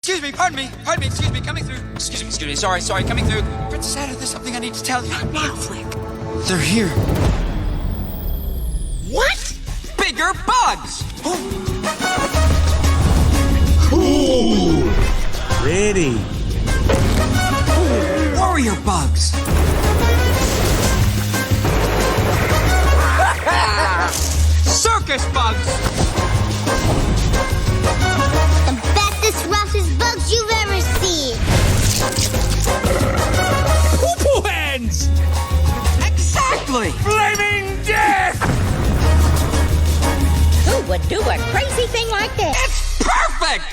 Excuse me, pardon me, excuse me, coming through. Excuse me, sorry, coming through. Princess Ada, there's something I need to tell you. Not now, Flick. They're here. What? Bigger bugs! Cool! Pretty. Warrior bugs! Circus bugs! The bestest, roughest bugs you've ever seen. Poo-poo hands! Exactly! Flaming death! Who would do a crazy thing like that? It's perfect!